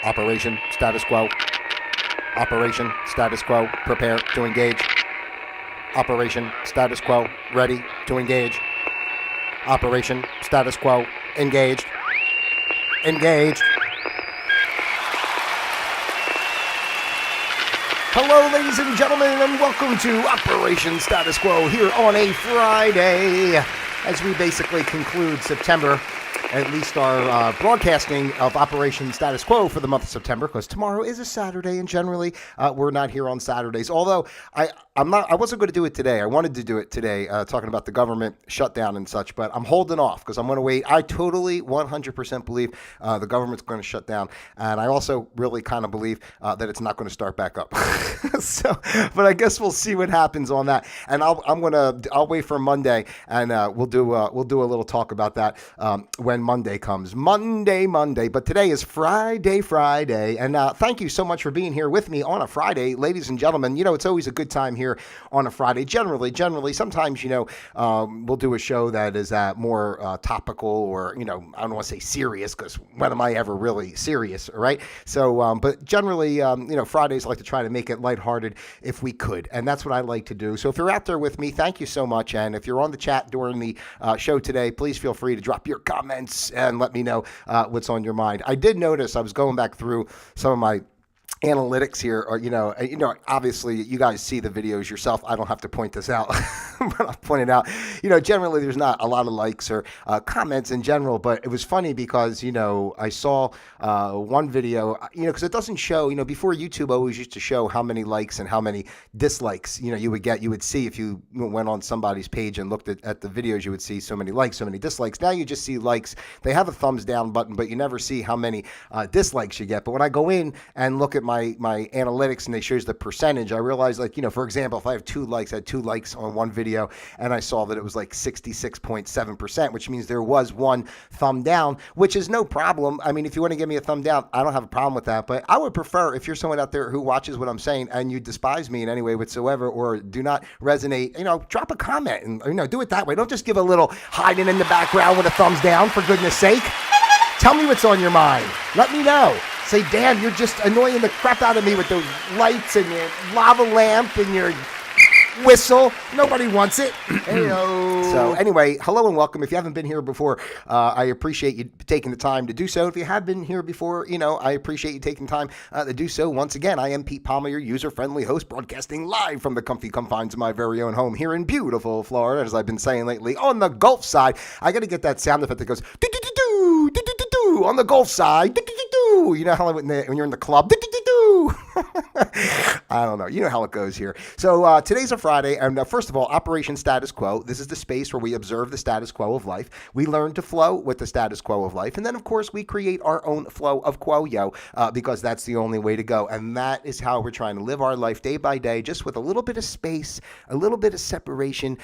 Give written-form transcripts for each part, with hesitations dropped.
Operation status quo. Operation status quo. Prepare to engage. Operation status quo. Ready to engage. Operation status quo. Engaged. Engaged. Hello, ladies and gentlemen, and welcome to Operation Status Quo here on a Friday as we basically conclude September, at least our broadcasting of Operation Status Quo for the month of September, because tomorrow is a Saturday, and generally we're not here on Saturdays. Although I wasn't going to do it today. I wanted to do it today, talking about the government shutdown and such, but I'm holding off because I'm going to wait. I totally 100% believe the government's going to shut down, and I also really kind of believe that it's not going to start back up. But I guess we'll see what happens on that, and I'll wait for Monday, and we'll do a little talk about that when Monday comes. Monday. But today is Friday, and thank you so much for being here with me on a Friday, ladies and gentlemen. You know, it's always a good time here on a Friday. Generally, sometimes, we'll do a show that is more topical, or, I don't want to say serious, because when am I ever really serious, right? So, but generally, Fridays I like to try to make it lighthearted if we could, and that's what I like to do. So if you're out there with me, thank you so much, and if you're on the chat during the show today, please feel free to drop your comments and let me know what's on your mind. I did notice, I was going back through some of my analytics here, or obviously you guys see the videos yourself. I don't have to point this out, but I'll point it out. Generally there's not a lot of likes or comments in general, but it was funny because I saw one video, because it doesn't show. Before, YouTube always used to show how many likes and how many dislikes you would see if you went on somebody's page and looked at the videos. You would see so many likes, so many dislikes. Now you just see likes. They have a thumbs down button, but you never see how many dislikes you get. But when I go in and look at my analytics and they shows the percentage, I realize, for example, if I have 2 likes, I had 2 likes on one video, and I saw that it was like 66.7%, which means there was 1 thumb down, which is no problem. I mean, if you want to give me a thumb down, I don't have a problem with that, but I would prefer, if you're someone out there who watches what I'm saying and you despise me in any way whatsoever, or do not resonate, drop a comment and, do it that way. Don't just give a little hiding in the background with a thumbs down, for goodness sake. Tell me what's on your mind. Let me know. Say, Dan, you're just annoying the crap out of me with those lights and your lava lamp and your whistle. Nobody wants it. Heyo. So anyway, hello and welcome. If you haven't been here before, I appreciate you taking the time to do so. If you have been here before, I appreciate you taking time to do so. Once again, I am Pete Palmer, your user-friendly host, broadcasting live from the comfy confines of my very own home here in beautiful Florida, as I've been saying lately, on the Gulf side. I got to get that sound effect that goes do-do-do-do, do-do-do-do, on the Gulf side. Do-do-do-do. You know how when you're in the club, do-do-do-do. I don't know. You know how it goes here. So today's a Friday, and first of all, Operation Status Quo. This is the space where we observe the status quo of life. We learn to flow with the status quo of life, and then, of course, we create our own flow of quo-yo, because that's the only way to go, and that is how we're trying to live our life day by day, just with a little bit of space, a little bit of separation,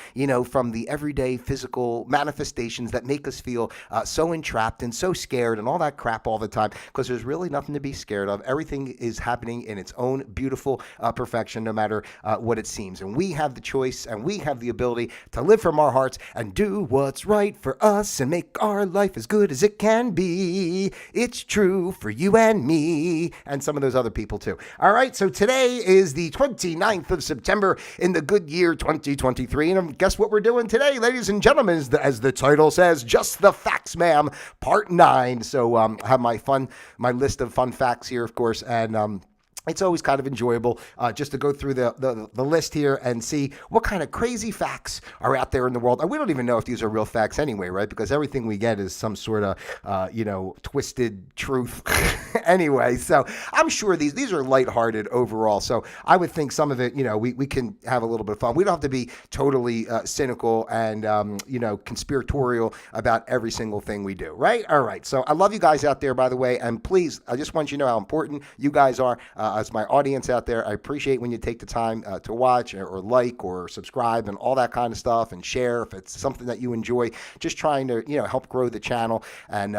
from the everyday physical manifestations that make us feel so entrapped and so scared and all that crap all the time, because there's really nothing to be scared of. Everything is happening in its own beautiful perfection, no matter what it seems. And we have the choice, and we have the ability to live from our hearts and do what's right for us and make our life as good as it can be. It's true for you and me and some of those other people too. All right, so today is the 29th of September in the good year 2023. And guess what we're doing today, ladies and gentlemen, as the title says, Just the Facts, Ma'am, Part 9. So I have my list of fun facts here, of course, and it's always kind of enjoyable just to go through the list here and see what kind of crazy facts are out there in the world. And we don't even know if these are real facts anyway, right? Because everything we get is some sort of, twisted truth anyway. So I'm sure these are lighthearted overall. So I would think some of it, we can have a little bit of fun. We don't have to be totally cynical and, conspiratorial about every single thing we do, right? All right. So I love you guys out there, by the way. And please, I just want you to know how important you guys are. as my audience out there, I appreciate when you take the time to watch or like or subscribe and all that kind of stuff and share if it's something that you enjoy. Just trying to, help grow the channel. And,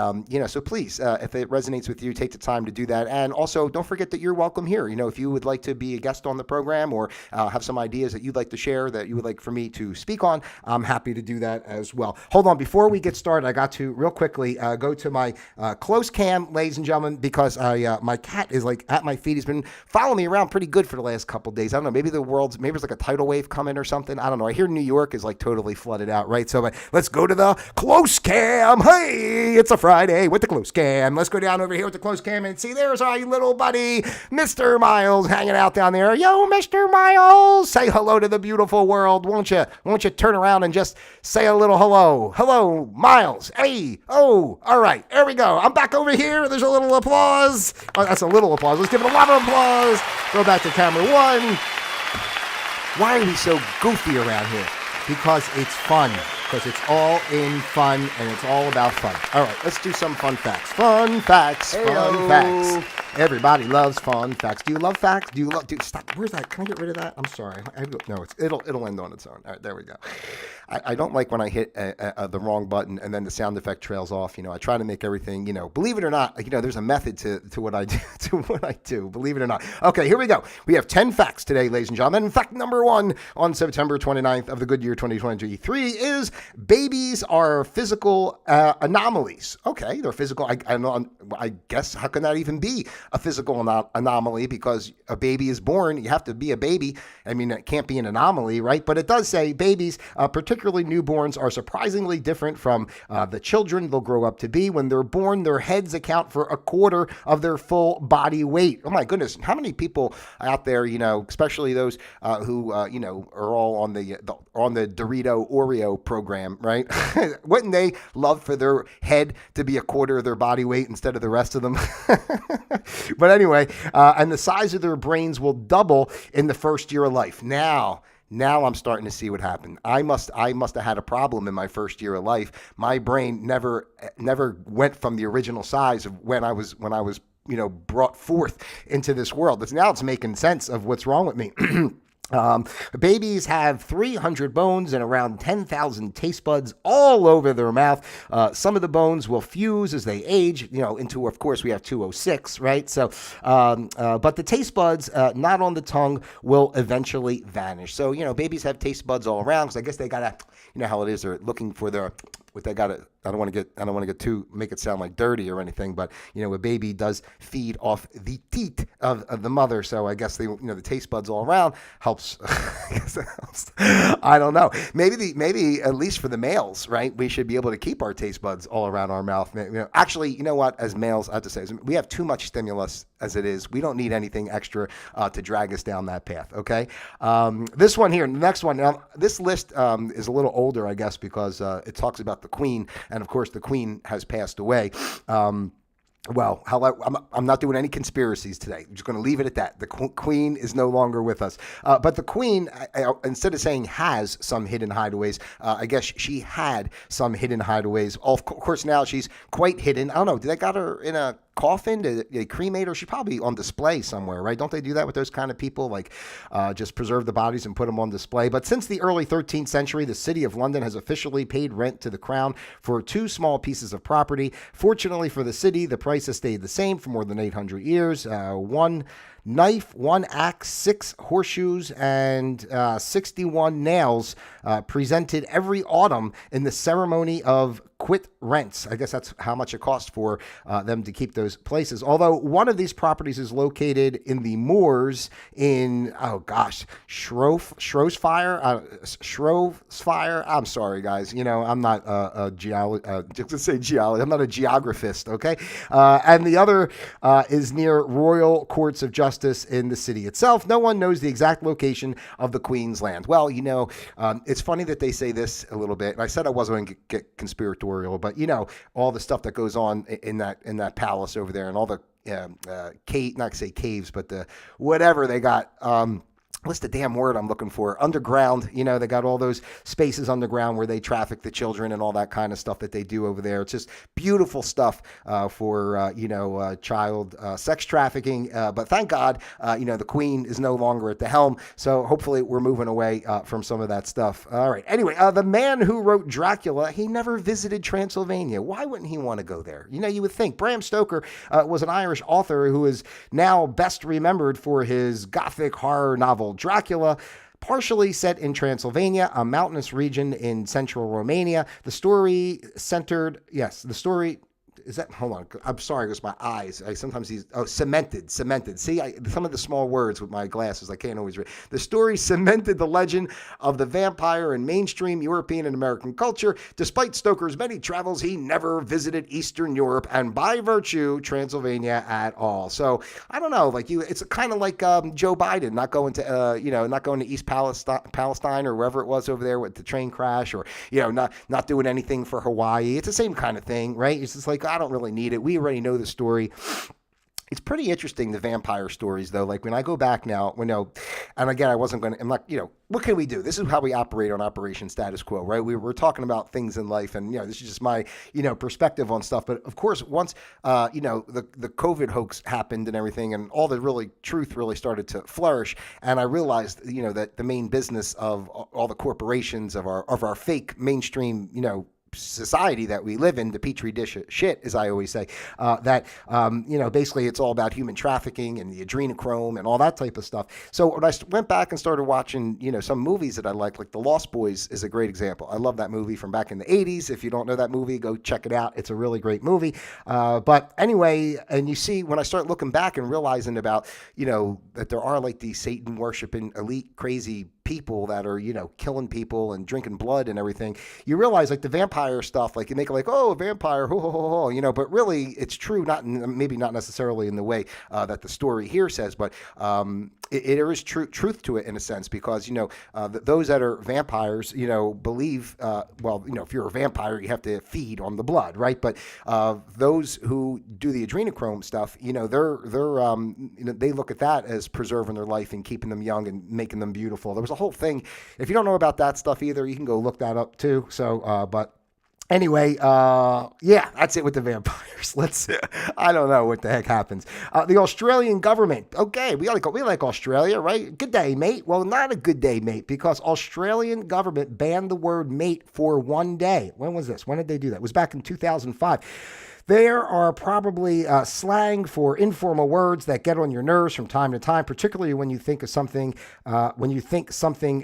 so please, if it resonates with you, take the time to do that. And also, don't forget that you're welcome here. If you would like to be a guest on the program or have some ideas that you'd like to share that you would like for me to speak on, I'm happy to do that as well. Hold on. Before we get started, I got to real quickly go to my close cam, ladies and gentlemen, because my cat is like at my feet. He's been following me around pretty good for the last couple of days. I don't know. Maybe there's like a tidal wave coming or something. I don't know. I hear New York is like totally flooded out, right? So let's go to the close cam. Hey, it's a Friday with the close cam. Let's go down over here with the close cam and see there's our little buddy, Mr. Miles, hanging out down there. Yo, Mr. Miles, say hello to the beautiful world. Won't you turn around and just say a little hello? Hello, Miles. Hey, oh, all right. There we go. I'm back over here. There's a little applause. Oh, that's a little applause. Let's give it a lot of applause. Go back to camera one. Why are we so goofy around here? Because it's fun. Because it's all in fun, and it's all about fun. All right, let's do some fun facts. Fun facts. Hey-o. Fun facts. Everybody loves fun facts. Do you love facts? Stop. Where's that? Can I get rid of that? I'm sorry. No, it'll end on its own. All right, there we go. I don't like when I hit the wrong button and then the sound effect trails off. I try to make everything. Believe it or not, there's a method to what I do. To what I do. Believe it or not. Okay, here we go. We have 10 facts today, ladies and gentlemen. Fact number 1 on September 29th of the good year 2023 is babies are physical anomalies. Okay, they're physical. I guess how can that even be a physical anomaly? Because a baby is born, you have to be a baby. I mean, it can't be an anomaly, right? But it does say babies, particularly newborns, are surprisingly different from the children they'll grow up to be. When they're born, their heads account for a quarter of their full body weight. Oh my goodness, how many people out there, especially those who are all on the Dorito Oreo program, right? Wouldn't they love for their head to be a quarter of their body weight instead of the rest of them? But anyway, and the size of their brains will double in the first year of life. Now I'm starting to see what happened. I must have had a problem in my first year of life. My brain never went from the original size of when I was brought forth into this world. Now it's making sense of what's wrong with me. Babies have 300 bones and around 10,000 taste buds all over their mouth. Some of the bones will fuse as they age, into, of course, we have 206, right? So, but the taste buds, not on the tongue, will eventually vanish. So, babies have taste buds all around because I guess they gotta, how it is, they're looking for their, what they gotta, I don't want to get too, make it sound like dirty or anything, but, a baby does feed off the teat of the mother. So I guess the taste buds all around helps. I guess that helps. I don't know. Maybe at least for the males, right? We should be able to keep our taste buds all around our mouth. Actually, you know what? As males, I have to say, we have too much stimulus as it is. We don't need anything extra to drag us down that path. Okay. This one here, the next one. Now, this list is a little older, I guess, because it talks about the Queen, and of course, the Queen has passed away. Well, I'm not doing any conspiracies today. I'm just going to leave it at that. The Queen is no longer with us. But the Queen, instead of saying has some hidden hideaways, I guess she had some hidden hideaways. Of course, now she's quite hidden. I don't know. Did they got her in a coffin? Did they cremate her? She's probably on display somewhere, right? Don't they do that with those kind of people? Like just preserve the bodies and put them on display. But since the early 13th century, the city of London has officially paid rent to the crown for 2 small pieces of property. Fortunately for the city, the price has stayed the same for more than 800 years. 1 knife, 1 axe, 6 horseshoes, and 61 nails presented every autumn in the ceremony of quit rents. I guess that's how much it costs for them to keep those places. Although one of these properties is located in the moors in, Shropshire. I'm sorry, guys. I'm not a geologist. I'm not a geographist, okay? And the other is near Royal Courts of Justice in the city itself. No one knows the exact location of the Queen's land. Well, it's funny that they say this a little bit. And I said I wasn't going to get conspiratorial, but all the stuff that goes on in that palace over there, and all the not say caves, but the whatever they got. what's the damn word I'm looking for? Underground. They got all those spaces underground where they traffic the children and all that kind of stuff that they do over there. It's just beautiful stuff for child sex trafficking. But thank God, the Queen is no longer at the helm. So hopefully we're moving away from some of that stuff. All right. Anyway, the man who wrote Dracula, he never visited Transylvania. Why wouldn't he want to go there? You would think. Bram Stoker was an Irish author who is now best remembered for his gothic horror novel Dracula, partially set in Transylvania, a mountainous region in central Romania. The story is that, hold on, I'm sorry, it was my eyes. Cemented. See, some of the small words with my glasses, I can't always read. The story cemented the legend of the vampire in mainstream European and American culture. Despite Stoker's many travels, he never visited Eastern Europe and by virtue, Transylvania at all. So I don't know, it's kind of like Joe Biden not going to East Palestine or wherever it was over there with the train crash, or, not doing anything for Hawaii. It's the same kind of thing, right? It's just like, I don't really need it. We already know the story. It's pretty interesting, the vampire stories, though. Like when I go back now, and again, I'm not, what can we do? This is how we operate on Operation Status Quo, right? We're talking about things in life, and, this is just my, perspective on stuff. But of course, once, the COVID hoax happened and everything, and all the truth really started to flourish. And I realized, that the main business of all the corporations of our fake mainstream, society that we live in, the petri dish of shit, as I always say, that basically it's all about human trafficking and the adrenochrome and all that type of stuff. So when I went back and started watching, some movies that I like The Lost Boys is a great example. I love that movie from back in the 80s. If you don't know that movie, go check it out. It's a really great movie. But anyway, and you see, when I start looking back and realizing about, that there are these Satan worshiping elite crazy people that are, killing people and drinking blood and everything, you realize the vampire stuff, you make it oh, vampire, ho, ho, ho, ho, but really it's true, maybe not necessarily in the way that the story here says, but there is truth to it in a sense, because, those that are vampires, believe, if you're a vampire, you have to feed on the blood, right? But those who do the adrenochrome stuff, they look at that as preserving their life and keeping them young and making them beautiful. There was a whole thing. If you don't know about that stuff either, you can go look that up too. So, but anyway, that's it with the vampires. I don't know what the heck happens. The Australian government. Okay, we like Australia, right? Good day, mate. Well, not a good day, mate, because Australian government banned the word mate for 1 day. When was this? When did they do that? It was back in 2005. There are probably slang for informal words that get on your nerves from time to time, particularly when you think something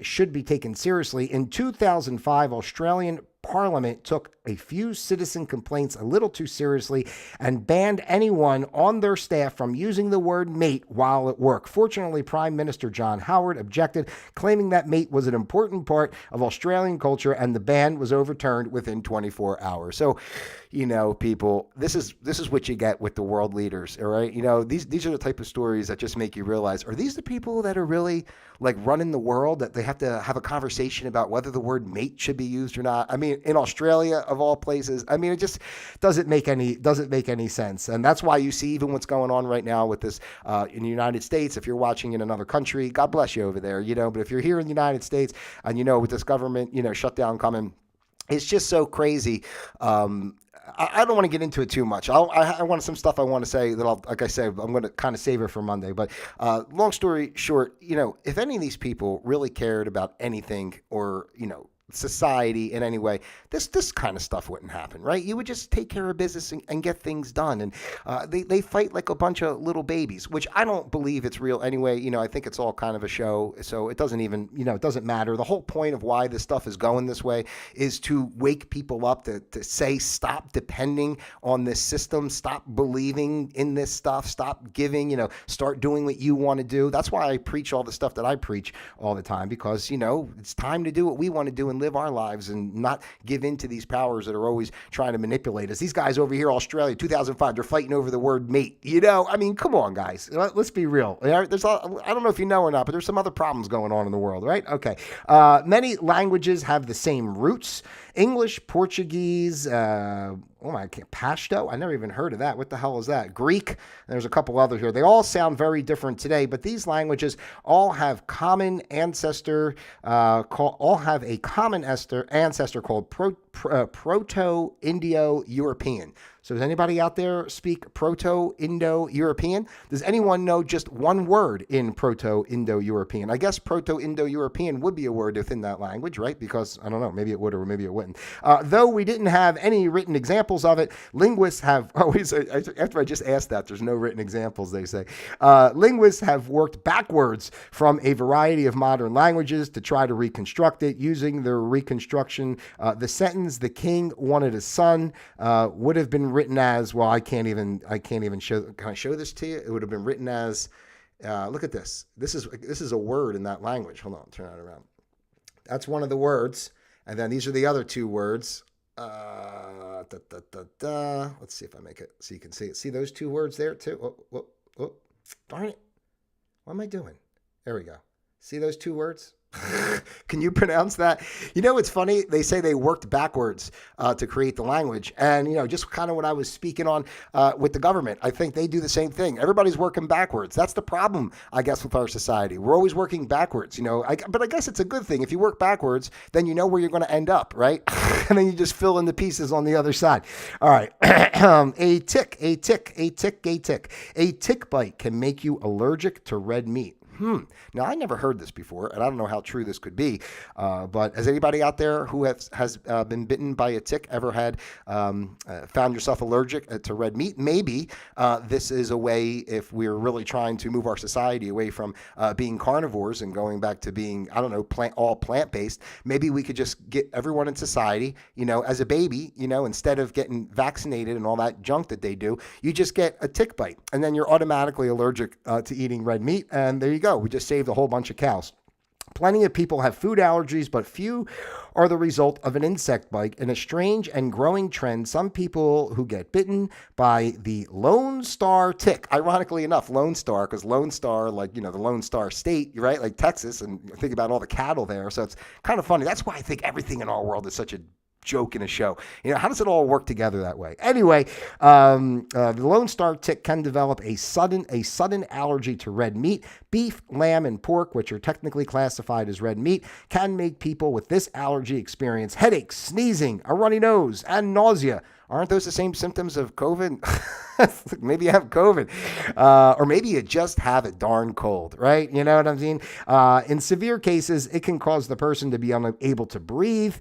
should be taken seriously. In 2005, Australian Parliament took a few citizen complaints a little too seriously and banned anyone on their staff from using the word mate while at work. Fortunately, Prime Minister John Howard objected, claiming that mate was an important part of Australian culture, and the ban was overturned within 24 hours. So, people, this is what you get with the world leaders, all right? These are the type of stories that just make you realize, are these the people that are really running the world, that they have to have a conversation about whether the word mate should be used or not? I mean, in Australia of all places, I mean, it just doesn't make any sense. And that's why you see even what's going on right now with this in the United States. If you're watching in another country, God bless you over there, but if you're here in the United States and with this government, shutdown coming, it's just so crazy. I don't want to get into it too much. I want some stuff I want to say that like I said, I'm going to kind of save it for Monday. But long story short, if any of these people really cared about anything or, society in any way, this kind of stuff wouldn't happen, right? You would just take care of business and get things done. And they fight like a bunch of little babies, which I don't believe it's real anyway. I think it's all kind of a show. So it doesn't even, it doesn't matter. The whole point of why this stuff is going this way is to wake people up to say, stop depending on this system, stop believing in this stuff, stop giving, start doing what you want to do. That's why I preach all the stuff that I preach all the time, because, it's time to do what we want to do and live our lives and not give in to these powers that are always trying to manipulate us. These guys over here, Australia, 2005, they're fighting over the word mate. I mean, come on, guys. Let's be real. I don't know if you know or not, but there's some other problems going on in the world, right? Okay. Many languages have the same roots. English, Portuguese, oh my, Pashto? I never even heard of that. What the hell is that? Greek. There's a couple others here. They all sound very different today, but these languages all have common ancestor. All have a common ancestor called Proto-Indo-European. So does anybody out there speak Proto-Indo-European? Does anyone know just one word in Proto-Indo-European? I guess Proto-Indo-European would be a word within that language, right? Because, I don't know, maybe it would or maybe it wouldn't. Though we didn't have any written examples of it, linguists have always, after I just asked that, there's no written examples, they say. Linguists have worked backwards from a variety of modern languages to try to reconstruct it. Using their reconstruction, the sentence, "the king wanted a son," would have been written as, well, I can't even show. Can I show this to you? It would have been written as, look at this. This is a word in that language. Hold on, turn that around. That's one of the words, and then these are the other two words. Let's see if I make it so you can see it. See those two words there too? Oh, darn it! What am I doing? There we go. See those two words? Can you pronounce that? You know, it's funny. They say they worked backwards to create the language. And, just kind of what I was speaking on with the government, I think they do the same thing. Everybody's working backwards. That's the problem, I guess, with our society. We're always working backwards, but I guess it's a good thing. If you work backwards, then you know where you're going to end up, right? And then you just fill in the pieces on the other side. All right. A tick bite can make you allergic to red meat. Now, I never heard this before, and I don't know how true this could be, but has anybody out there who has been bitten by a tick ever found yourself allergic to red meat? Maybe this is a way, if we're really trying to move our society away from being carnivores and going back to being, I don't know, all plant-based, maybe we could just get everyone in society, as a baby, instead of getting vaccinated and all that junk that they do, you just get a tick bite, and then you're automatically allergic to eating red meat, and there you go. We just saved a whole bunch of cows. Plenty of people have food allergies, but few are the result of an insect bite. In a strange and growing trend, some people who get bitten by the Lone Star tick, ironically enough, Lone Star, because Lone Star, like, the Lone Star State, right? Like Texas, and think about all the cattle there. So it's kind of funny. That's why I think everything in our world is such a joke in a show. How does it all work together that way? Anyway, the Lone Star tick can develop a sudden allergy to red meat. Beef, lamb, and pork, which are technically classified as red meat, can make people with this allergy experience headaches, sneezing, a runny nose, and nausea. Aren't those the same symptoms of COVID? Maybe you have COVID. Or maybe you just have a darn cold, right? You know what I mean? In severe cases, it can cause the person to be unable to breathe.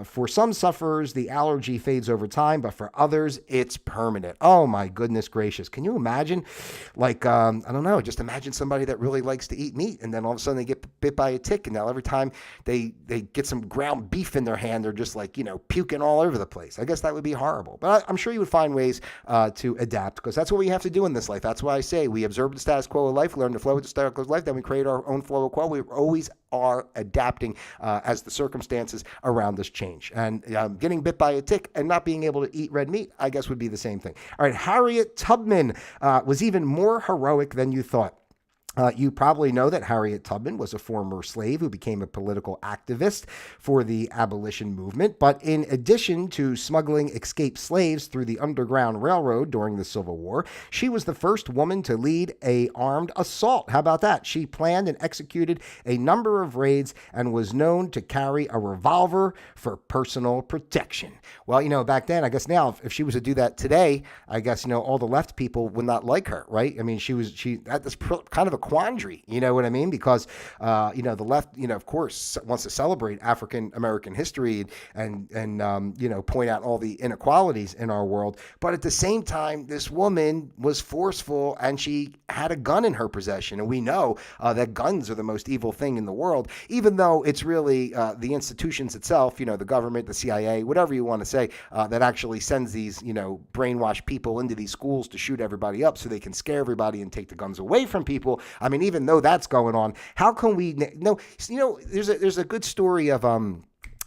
For some sufferers, the allergy fades over time, but for others, it's permanent. Oh, my goodness gracious. Can you imagine? Like, I don't know, just imagine somebody that really likes to eat meat, and then all of a sudden they get bit by a tick, and now every time they get some ground beef in their hand, they're just like, puking all over the place. I guess that would be horrible. But I'm sure you would find ways to adapt, because that's what we have to do in this life. That's why I say we observe the status quo of life, learn to flow with the status quo of life, then we create our own flow of quo. We always are adapting as the circumstances around us change. And getting bit by a tick and not being able to eat red meat, I guess, would be the same thing. All right, Harriet Tubman was even more heroic than you thought. You probably know that Harriet Tubman was a former slave who became a political activist for the abolition movement. But in addition to smuggling escaped slaves through the Underground Railroad during the Civil War, she was the first woman to lead an armed assault. How about that? She planned and executed a number of raids and was known to carry a revolver for personal protection. Well, back then, I guess now, if she was to do that today, I guess, all the left people would not like her, right? I mean, that's kind of a quandary, you know what I mean? Because, the left, of course, wants to celebrate African American history and point out all the inequalities in our world. But at the same time, this woman was forceful and she had a gun in her possession. And we know that guns are the most evil thing in the world, even though it's really the institutions itself, the government, the CIA, whatever you want to say, that actually sends these, brainwashed people into these schools to shoot everybody up so they can scare everybody and take the guns away from people. I mean, even though that's going on, how can we know? There's a good story of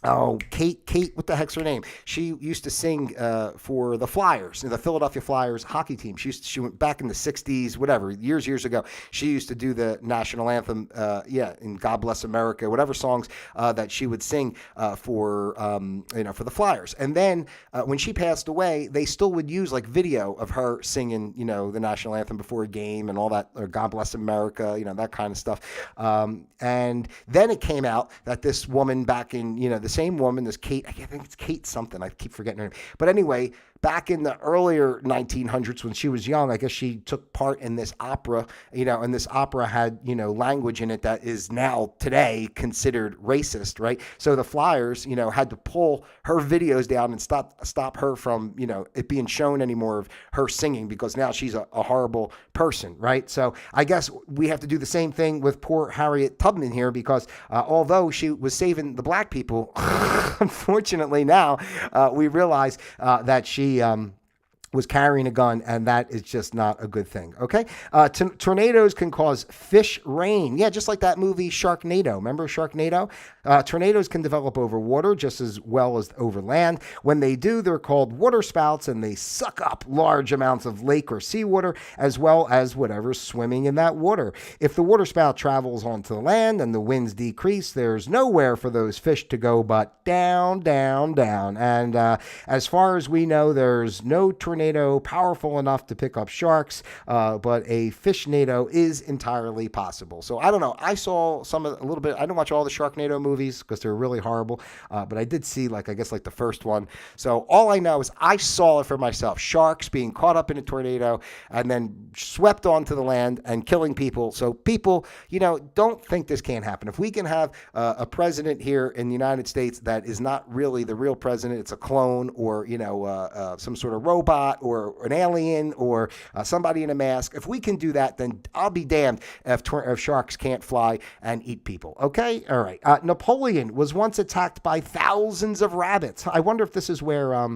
Oh, Kate, what the heck's her name? She used to sing for the Flyers, the Philadelphia Flyers hockey team. She went back in the '60s, whatever, years ago. She used to do the national anthem, in God Bless America, whatever songs that she would sing for the Flyers. And then when she passed away, they still would use like video of her singing, the national anthem before a game and all that, or God Bless America, that kind of stuff. And then it came out that this woman back in, the same woman, this Kate, I think it's Kate something, I keep forgetting her name. But anyway, back in the earlier 1900s when she was young, I guess she took part in this opera, and this opera had, language in it that is now today considered racist, right? So the Flyers, had to pull her videos down and stop her from, it being shown anymore of her singing, because now she's a horrible person, right? So I guess we have to do the same thing with poor Harriet Tubman here, because although she was saving the black people, unfortunately now we realize that she was carrying a gun, and that is just not a good thing, okay? Tornadoes can cause fish rain. Yeah, just like that movie Sharknado. Remember Sharknado? Tornadoes can develop over water just as well as over land. When they do, they're called water spouts, and they suck up large amounts of lake or seawater, as well as whatever's swimming in that water. If the water spout travels onto the land and the winds decrease, there's nowhere for those fish to go but down, down, down. And as far as we know, there's no tornado powerful enough to pick up sharks, but a fishnado is entirely possible. So I don't know. I saw a little bit. I didn't watch all the Sharknado movies because they're really horrible, but I did see the first one. So all I know is I saw it for myself. Sharks being caught up in a tornado and then swept onto the land and killing people. So people, don't think this can't happen. If we can have a president here in the United States that is not really the real president, it's a clone or, some sort of robot or an alien or somebody in a mask. If we can do that, then I'll be damned if sharks can't fly and eat people. Okay? All right. Napoleon was once attacked by thousands of rabbits. I wonder if this is where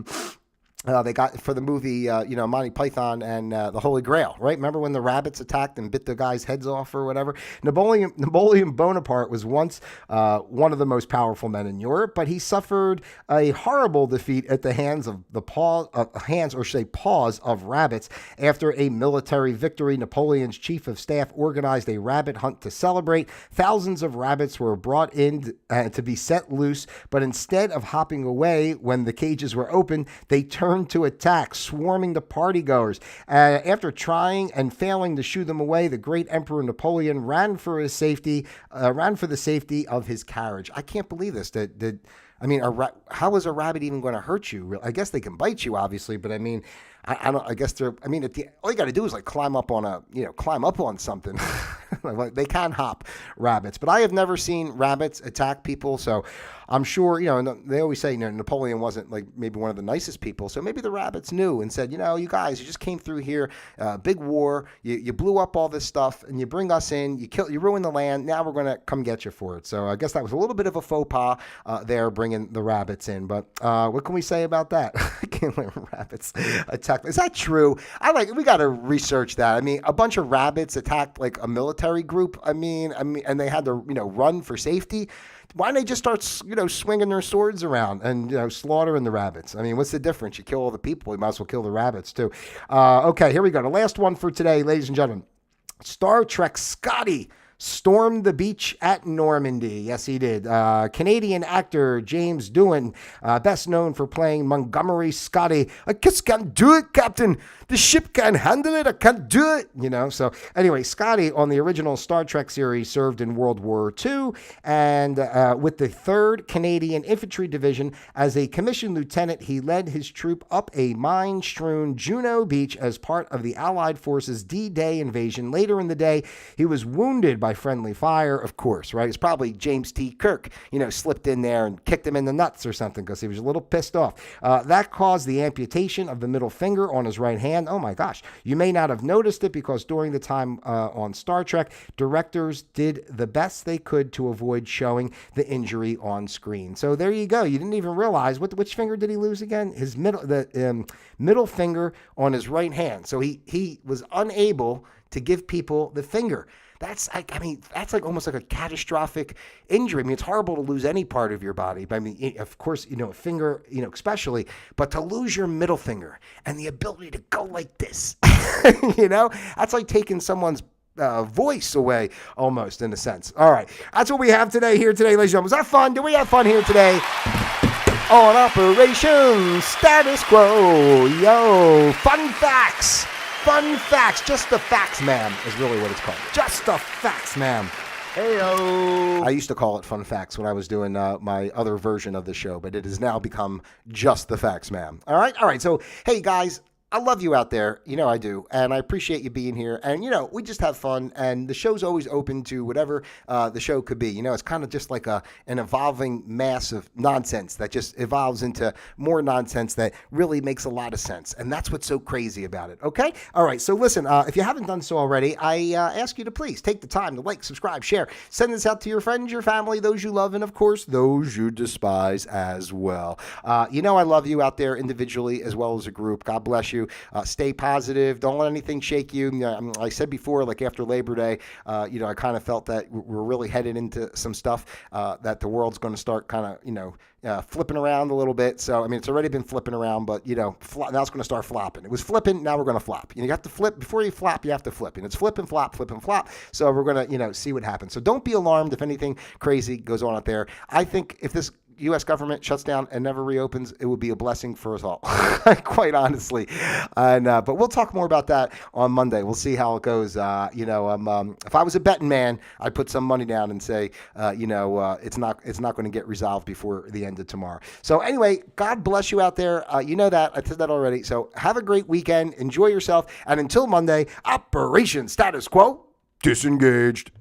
they got for the movie, Monty Python and the Holy Grail, right? Remember when the rabbits attacked and bit the guys' heads off or whatever? Napoleon Bonaparte was once one of the most powerful men in Europe, but he suffered a horrible defeat at the hands of paws of rabbits. After a military victory, Napoleon's chief of staff organized a rabbit hunt to celebrate. Thousands of rabbits were brought in to be set loose, but instead of hopping away when the cages were open, they turned to attack, swarming the partygoers. After trying and failing to shoo them away, the great Emperor Napoleon ran for the safety of his carriage. I can't believe this. How is a rabbit even going to hurt you? I guess they can bite you, obviously, but I mean, I don't. I guess they're. I mean, all you got to do is climb up on something. They can hop, rabbits, but I have never seen rabbits attack people. So I'm sure, they always say, Napoleon wasn't maybe one of the nicest people. So maybe the rabbits knew and said, you guys, you just came through here, big war, you blew up all this stuff, and you bring us in, you ruin the land. Now we're going to come get you for it. So I guess that was a little bit of a faux pas there, bringing the rabbits in. But what can we say about that? I can't let rabbits attack. Is that true? We got to research that. I mean, a bunch of rabbits attacked a military group. I mean, and they had to, run for safety. Why don't they just start, swinging their swords around and, slaughtering the rabbits? I mean, what's the difference? You kill all the people, you might as well kill the rabbits too. Okay, here we go. The last one for today, ladies and gentlemen. Star Trek Scotty stormed the beach at Normandy. Yes, he did. Canadian actor James Doohan, best known for playing Montgomery Scotty. I just can't do it, Captain. The ship can't handle it. I can't do it. So anyway, Scotty on the original Star Trek series served in World War II and with the 3rd Canadian Infantry Division as a commissioned lieutenant. He led his troop up a mine-strewn Juno Beach as part of the Allied forces' D-Day invasion. Later in the day, he was wounded by friendly fire, of course, right? It's probably James T. Kirk, slipped in there and kicked him in the nuts or something because he was a little pissed off. That caused the amputation of the middle finger on his right hand. Oh my gosh. You may not have noticed it because during the time on Star Trek, directors did the best they could to avoid showing the injury on screen. So there you go. You didn't even realize which finger did he lose again? The middle finger on his right hand. So he was unable to give people the finger. That's like, that's like almost like a catastrophic injury. I mean, it's horrible to lose any part of your body. But I mean, of course, a finger, especially, but to lose your middle finger and the ability to go like this, that's like taking someone's voice away almost, in a sense. All right. That's what we have today, ladies and gentlemen. Was that fun? Did we have fun here today? On Operation Status Quo. Yo, fun facts. Fun facts. Just the facts, ma'am, is really what it's called. Just the facts, ma'am. Heyo. I used to call it fun facts when I was doing my other version of the show, but it has now become just the facts, ma'am. All right. So, hey, guys. I love you out there. I do. And I appreciate you being here. And, we just have fun. And the show's always open to whatever the show could be. It's kind of just like an evolving mass of nonsense that just evolves into more nonsense that really makes a lot of sense. And that's what's so crazy about it. Okay? All right. So listen, if you haven't done so already, I ask you to please take the time to like, subscribe, share, send this out to your friends, your family, those you love, and of course, those you despise as well. I love you out there individually as well as a group. God bless you. Stay positive. Don't let anything shake you. Like I said before, like after Labor Day, I kind of felt that we're really headed into some stuff that the world's going to start kind of, flipping around a little bit. So, it's already been flipping around, but, now it's going to start flopping. It was flipping. Now we're going to flop. You have to flip. Before you flop, you have to flip. And it's flip and flop, flip and flop. So we're going to, see what happens. So don't be alarmed if anything crazy goes on out there. I think if this U.S. government shuts down and never reopens, it would be a blessing for us all, quite honestly. And but we'll talk more about that on Monday. We'll see how it goes. If I was a betting man, I'd put some money down and say, it's not going to get resolved before the end of tomorrow. So anyway, God bless you out there. You know that. I said that already. So have a great weekend. Enjoy yourself. And until Monday, Operation Status Quo disengaged.